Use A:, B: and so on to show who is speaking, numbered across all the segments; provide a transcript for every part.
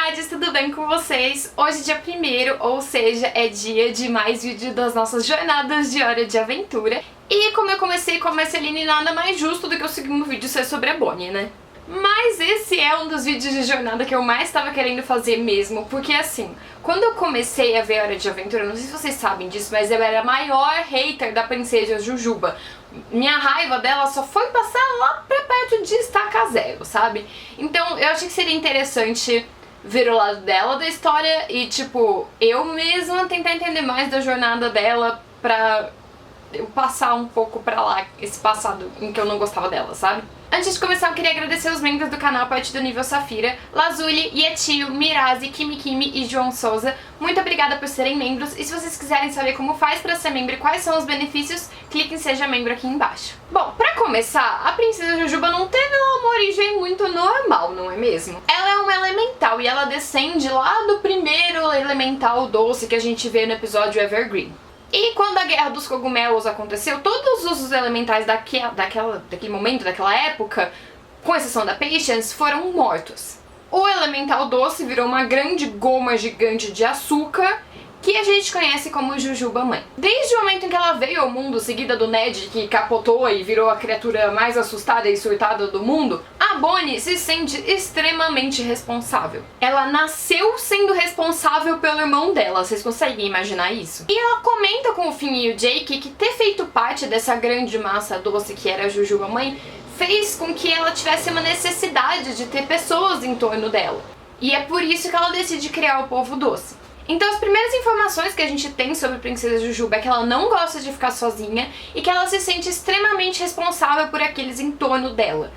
A: comadres, tudo bem com vocês? Hoje é dia 1º, ou seja, é dia de mais vídeo das nossas jornadas de Hora de Aventura. E como eu comecei com a Marceline, nada mais justo do que o segundo vídeo ser sobre a Bonnie, né? Mas esse é um dos vídeos de jornada que eu mais estava querendo fazer mesmo, porque assim, quando eu comecei a ver Hora de Aventura, não sei se vocês sabem disso, mas eu era a maior hater da princesa Jujuba. Minha raiva dela só foi passar lá pra perto de Estaca Zero, sabe? Então eu achei que seria interessante ver o lado dela da história e, tipo, eu mesma tentar entender mais da jornada dela pra eu passar um pouco pra lá esse passado em que eu não gostava dela, sabe? Antes de começar, eu queria agradecer os membros do canal a partir do nível Safira, Lazuli, Yetio, Mirazi, Kimi e João Souza. Muito obrigada por serem membros, e se vocês quiserem saber como faz pra ser membro e quais são os benefícios, clique em Seja Membro aqui embaixo. Bom, pra começar, a princesa Jujuba não teve uma origem muito normal, não é mesmo? Ela é uma elemental e ela descende lá do primeiro elemental doce que a gente vê no episódio Evergreen. E quando a Guerra dos Cogumelos aconteceu, todos os elementais daquele momento, daquela época, com exceção da Patience, foram mortos. O elemental doce virou uma grande goma gigante de açúcar, que a gente conhece como Jujuba Mãe. Desde o momento em que ela veio ao mundo, seguida do Ned, que capotou e virou a criatura mais assustada e surtada do mundo, a Bonnie se sente extremamente responsável. Ela nasceu sendo responsável pelo irmão dela, vocês conseguem imaginar isso? E ela comenta com o Finn e o Jake que ter feito parte dessa grande massa doce que era a Jujuba Mãe fez com que ela tivesse uma necessidade de ter pessoas em torno dela. E é por isso que ela decide criar o Povo Doce. Então as primeiras informações que a gente tem sobre a princesa Jujuba é que ela não gosta de ficar sozinha e que ela se sente extremamente responsável por aqueles em torno dela,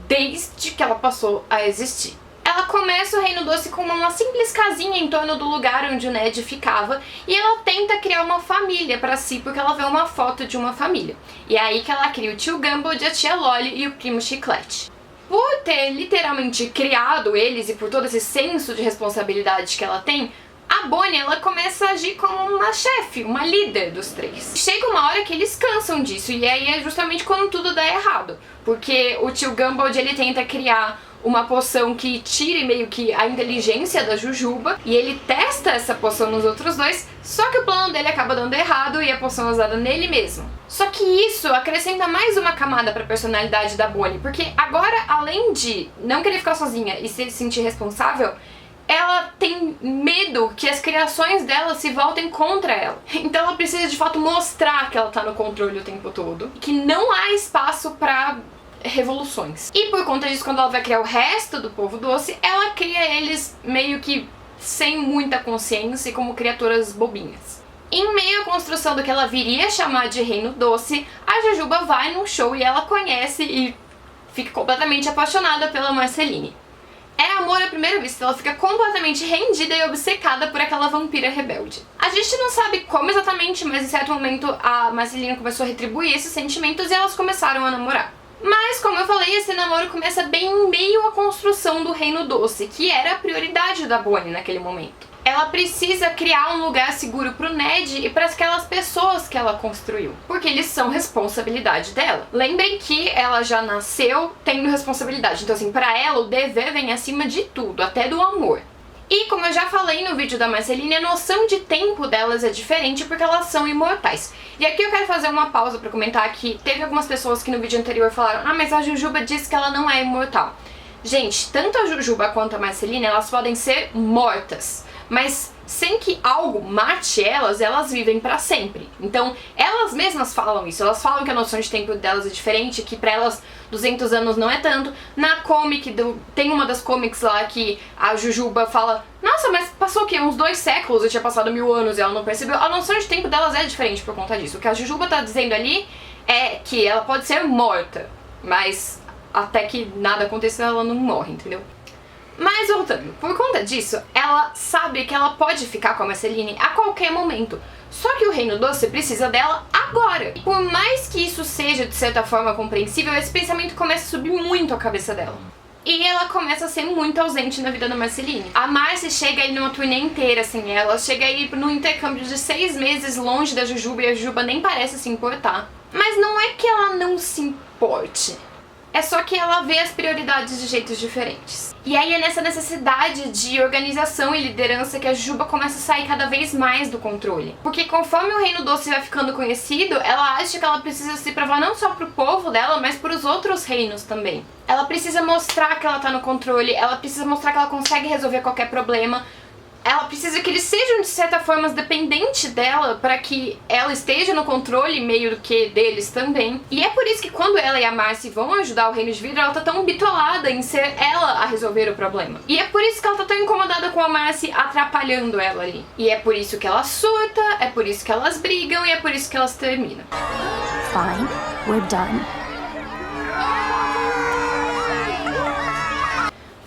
A: desde que ela passou a existir. Ela começa o Reino Doce com uma simples casinha em torno do lugar onde o Ned ficava e ela tenta criar uma família pra si porque ela vê uma foto de uma família. E é aí que ela cria o tio Gumball, a tia Lolly e o primo Chiclete. Por ter literalmente criado eles e por todo esse senso de responsabilidade que ela tem, a Bonnie, ela começa a agir como uma chefe, uma líder dos três. Chega uma hora que eles cansam disso, e aí é justamente quando tudo dá errado. Porque o tio Gumball, ele tenta criar uma poção que tire meio que a inteligência da Jujuba, e ele testa essa poção nos outros dois, só que o plano dele acaba dando errado e a poção é usada nele mesmo. Só que isso acrescenta mais uma camada pra personalidade da Bonnie, porque agora, além de não querer ficar sozinha e se sentir responsável, ela tem medo que as criações dela se voltem contra ela. Então ela precisa de fato mostrar que ela tá no controle o tempo todo, que não há espaço pra revoluções. E por conta disso, quando ela vai criar o resto do Povo Doce, ela cria eles meio que sem muita consciência e como criaturas bobinhas. Em meio à construção do que ela viria a chamar de Reino Doce, a Jujuba vai num show e ela conhece e fica completamente apaixonada pela Marceline. É amor à primeira vista, ela fica completamente rendida e obcecada por aquela vampira rebelde. A gente não sabe como exatamente, mas em certo momento a Marceline começou a retribuir esses sentimentos e elas começaram a namorar. Mas, como eu falei, esse namoro começa bem em meio à construção do Reino Doce, que era a prioridade da Bonnie naquele momento. Ela precisa criar um lugar seguro pro Ned e para aquelas pessoas que ela construiu, porque eles são responsabilidade dela. Lembrem que ela já nasceu tendo responsabilidade, então assim, pra ela o dever vem acima de tudo, até do amor. E como eu já falei no vídeo da Marceline, a noção de tempo delas é diferente porque elas são imortais. E aqui eu quero fazer uma pausa pra comentar que teve algumas pessoas que no vídeo anterior falaram: ah, mas a Jujuba disse que ela não é imortal. Gente, tanto a Jujuba quanto a Marceline, elas podem ser mortas, mas sem que algo mate elas, elas vivem pra sempre. Então, elas mesmas falam isso. Elas falam que a noção de tempo delas é diferente, que pra elas 200 anos não é tanto. Na comic, tem uma das comics lá que a Jujuba fala: nossa, mas passou o quê? Uns 2 séculos, eu tinha passado 1000 anos e ela não percebeu. A noção de tempo delas é diferente por conta disso. O que a Jujuba tá dizendo ali é que ela pode ser morta, mas até que nada aconteça, ela não morre, entendeu? Mas voltando, por conta disso, ela sabe que ela pode ficar com a Marceline a qualquer momento. Só que o Reino Doce precisa dela agora. E por mais que isso seja de certa forma compreensível, esse pensamento começa a subir muito a cabeça dela. E ela começa a ser muito ausente na vida da Marceline. A Marcy chega aí numa turnê inteira sem ela, ela chega aí no intercâmbio de 6 meses longe da Jujuba e a Jujuba nem parece se importar. Mas não é que ela não se importe. É só que ela vê as prioridades de jeitos diferentes. E aí é nessa necessidade de organização e liderança que a Jujuba começa a sair cada vez mais do controle. Porque conforme o Reino Doce vai ficando conhecido, ela acha que ela precisa se provar não só pro povo dela, mas pros outros reinos também. Ela precisa mostrar que ela tá no controle, ela precisa mostrar que ela consegue resolver qualquer problema. Ela precisa que eles sejam, de certa forma, dependentes dela para que ela esteja no controle meio do que deles também. E é por isso que quando ela e a Marcy vão ajudar o Reino de Vidro, ela tá tão bitolada em ser ela a resolver o problema. E é por isso que ela tá tão incomodada com a Marcy atrapalhando ela ali. E é por isso que ela surta, é por isso que elas brigam e é por isso que elas terminam.
B: Fine, we're done.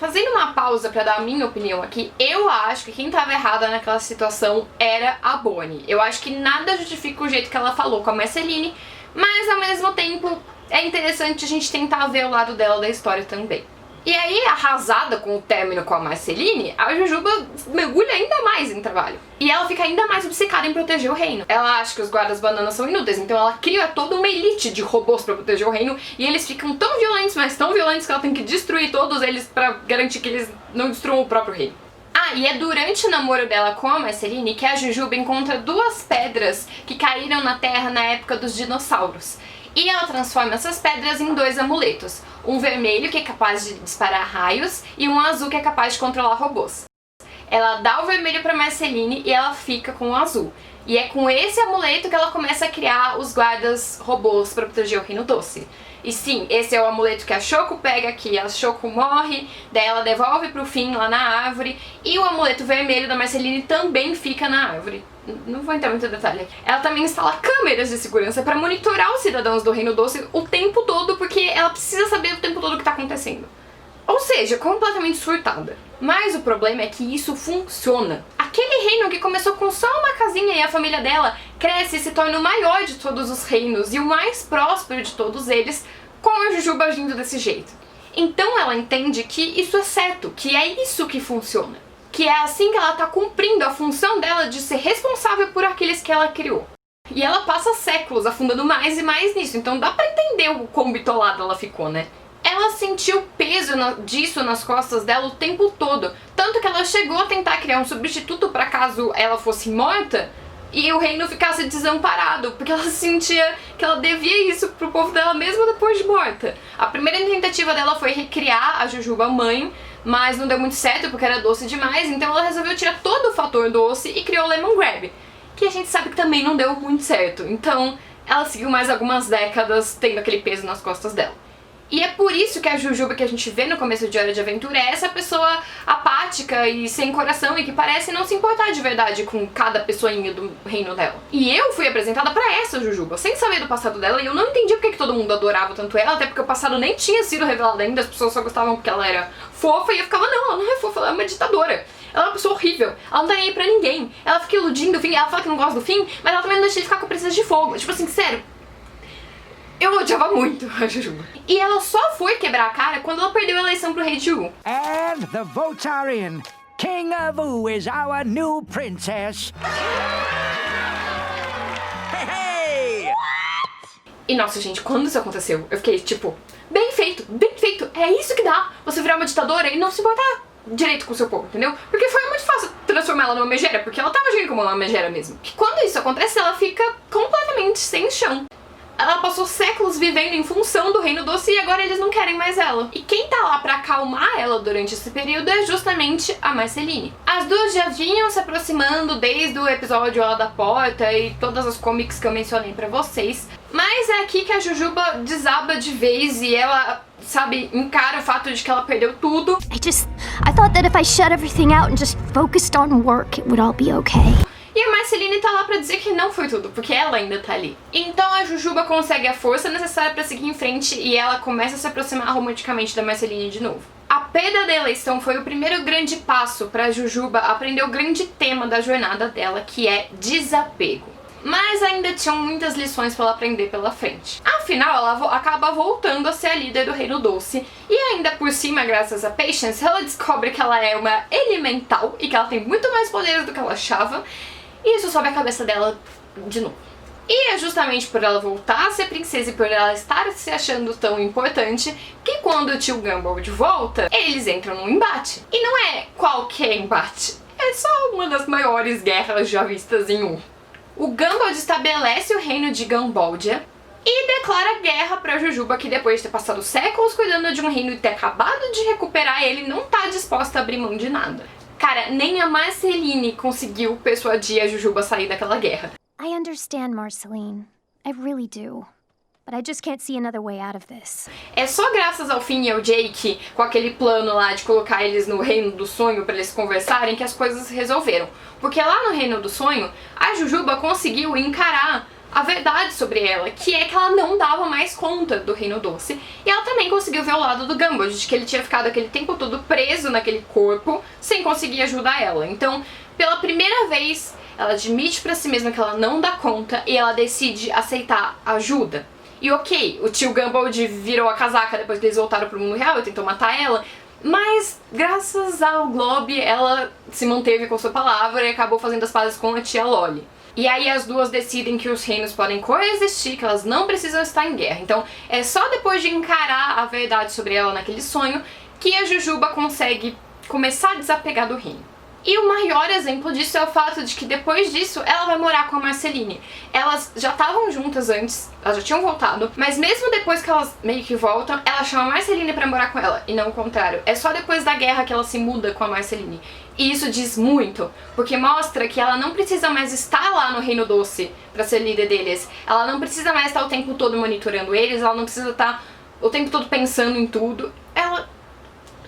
A: Fazendo uma pausa pra dar a minha opinião aqui, eu acho que quem tava errada naquela situação era a Bonnie. Eu acho que nada justifica o jeito que ela falou com a Marceline, mas ao mesmo tempo é interessante a gente tentar ver o lado dela da história também. E aí, arrasada com o término com a Marceline, a Jujuba mergulha ainda mais em trabalho. E ela fica ainda mais obcecada em proteger o reino. Ela acha que os guardas bananas são inúteis, então ela cria toda uma elite de robôs pra proteger o reino, e eles ficam tão violentos, mas tão violentos que ela tem que destruir todos eles pra garantir que eles não destruam o próprio reino. Ah, e é durante o namoro dela com a Marceline que a Jujuba encontra 2 pedras que caíram na terra na época dos dinossauros. E ela transforma essas pedras em 2 amuletos. Um vermelho, que é capaz de disparar raios, e um azul, que é capaz de controlar robôs. Ela dá o vermelho pra Marceline e ela fica com o azul. E é com esse amuleto que ela começa a criar os guardas robôs pra proteger o Reino Doce. E sim, esse é o amuleto que a Choco pega aqui, a Choco morre, daí ela devolve pro Finn lá na árvore, e o amuleto vermelho da Marceline também fica na árvore. Não vou entrar muito em detalhe. Ela também instala câmeras de segurança pra monitorar os cidadãos do Reino Doce o tempo todo, porque ela precisa saber o tempo todo o que tá acontecendo. Ou seja, completamente surtada. Mas o problema é que isso funciona. Aquele reino que começou com só uma casinha e a família dela cresce e se torna o maior de todos os reinos e o mais próspero de todos eles, com a Jujuba agindo desse jeito. Então ela entende que isso é certo, que é isso que funciona. Que é assim que ela tá cumprindo a função dela de ser responsável por aqueles que ela criou. E ela passa séculos afundando mais e mais nisso, então dá pra entender o quão bitolada ela ficou, né? Ela sentiu o peso disso nas costas dela o tempo todo, tanto que ela chegou a tentar criar um substituto para caso ela fosse morta e o reino ficasse desamparado, porque ela sentia que ela devia isso pro povo dela mesmo depois de morta. A primeira tentativa dela foi recriar a Jujuba mãe, mas não deu muito certo porque era doce demais, então ela resolveu tirar todo o fator doce e criou o Lemon Grab, que a gente sabe que também não deu muito certo, então ela seguiu mais algumas décadas tendo aquele peso nas costas dela. E é por isso que a Jujuba que a gente vê no começo de Hora de Aventura é essa pessoa apática e sem coração e que parece não se importar de verdade com cada pessoinha do reino dela. E eu fui apresentada pra essa Jujuba, sem saber do passado dela, e eu não entendi porque que todo mundo adorava tanto ela, até porque o passado nem tinha sido revelado ainda, as pessoas só gostavam porque ela era fofa, e eu ficava, não, ela não é fofa, ela é uma ditadora. Ela é uma pessoa horrível, ela não tá nem aí pra ninguém, ela fica iludindo o Finn, ela fala que não gosta do Finn, mas ela também não deixa ele ficar com a princesa de fogo. Tipo assim, sério. Eu odiava muito a Jujuba. E ela só foi quebrar a cara quando ela perdeu a eleição pro rei de U.
C: And the votes are in. King of U is our new princess. Hey, hey!
A: E nossa, gente, quando isso aconteceu, eu fiquei tipo, bem feito, é isso que dá você virar uma ditadora e não se importar direito com o seu povo, entendeu? Porque foi muito fácil transformar ela numa megera, porque ela tava agindo como uma megera mesmo. E quando isso acontece, ela fica completamente sem chão. Ela passou séculos vivendo em função do Reino Doce e agora eles não querem mais ela. E quem tá lá pra acalmar ela durante esse período é justamente a Marceline. As duas já vinham se aproximando desde o episódio lá da porta e todas as comics que eu mencionei pra vocês. Mas é aqui que a Jujuba desaba de vez e ela, sabe, encara o fato de que ela perdeu tudo.
B: I thought that if I shut everything out and just focused on work, it would all be okay.
A: E a Marceline tá lá pra dizer que não foi tudo, porque ela ainda tá ali. Então a Jujuba consegue a força necessária pra seguir em frente e ela começa a se aproximar romanticamente da Marceline de novo. A perda da eleição foi o primeiro grande passo pra Jujuba aprender o grande tema da jornada dela, que é desapego. Mas ainda tinham muitas lições pra ela aprender pela frente. Afinal, ela acaba voltando a ser a líder do Reino Doce. E ainda por cima, graças a Patience, ela descobre que ela é uma elemental e que ela tem muito mais poderes do que ela achava. E isso sobe a cabeça dela de novo. E é justamente por ela voltar a ser princesa e por ela estar se achando tão importante que quando o tio Gumball volta, eles entram num embate. E não é qualquer embate, é só uma das maiores guerras já vistas em um. O Gumball estabelece o reino de Gumbaldia e declara guerra pra Jujuba, que depois de ter passado séculos cuidando de um reino e ter acabado de recuperar ele, não tá disposta a abrir mão de nada. Cara, nem a Marceline conseguiu persuadir a Jujuba a sair daquela guerra.
B: I understand, Marceline. I really do. But I just can't see another way out of this.
A: É só graças ao Finn e ao Jake, com aquele plano lá de colocar eles no Reino do Sonho pra eles conversarem, que as coisas se resolveram. Porque lá no Reino do Sonho, a Jujuba conseguiu encarar a verdade sobre ela, que é que ela não dava mais conta do Reino Doce. E ela também conseguiu ver o lado do Gumball, de que ele tinha ficado aquele tempo todo preso naquele corpo, sem conseguir ajudar ela. Então, pela primeira vez, ela admite pra si mesma que ela não dá conta e ela decide aceitar ajuda. E ok, o tio Gumball virou a casaca depois que eles voltaram pro mundo real e tentou matar ela, mas graças ao Globe ela se manteve com sua palavra e acabou fazendo as pazes com a tia Loli. E aí as duas decidem que os reinos podem coexistir, que elas não precisam estar em guerra. Então é só depois de encarar a verdade sobre ela naquele sonho que a Jujuba consegue começar a desapegar do reino. E o maior exemplo disso é o fato de que depois disso ela vai morar com a Marceline. Elas já estavam juntas antes, elas já tinham voltado, mas mesmo depois que elas meio que voltam, ela chama a Marceline pra morar com ela, e não o contrário. É só depois da guerra que ela se muda com a Marceline. E isso diz muito, porque mostra que ela não precisa mais estar lá no Reino Doce pra ser líder deles. Ela não precisa mais estar o tempo todo monitorando eles, ela não precisa estar o tempo todo pensando em tudo. Ela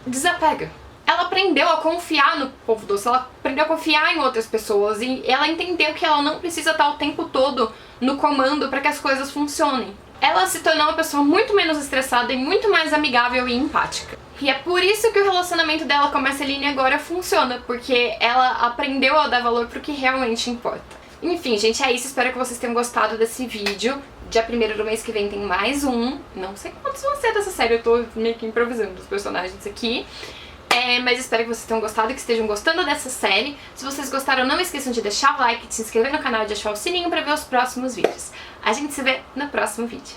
A: desapega. Ela aprendeu a confiar no povo doce, ela aprendeu a confiar em outras pessoas e ela entendeu que ela não precisa estar o tempo todo no comando para que as coisas funcionem. Ela se tornou uma pessoa muito menos estressada e muito mais amigável e empática. E é por isso que o relacionamento dela com a Marceline agora funciona, porque ela aprendeu a dar valor pro que realmente importa. Enfim, gente, é isso. Espero que vocês tenham gostado desse vídeo. Dia 1º do mês que vem tem mais um. Não sei quantos vão ser dessa série, eu tô meio que improvisando os personagens aqui. Mas espero que vocês tenham gostado e que estejam gostando dessa série. Se vocês gostaram, não esqueçam de deixar o like, de se inscrever no canal e de ativar o sininho pra ver os próximos vídeos. A gente se vê no próximo vídeo.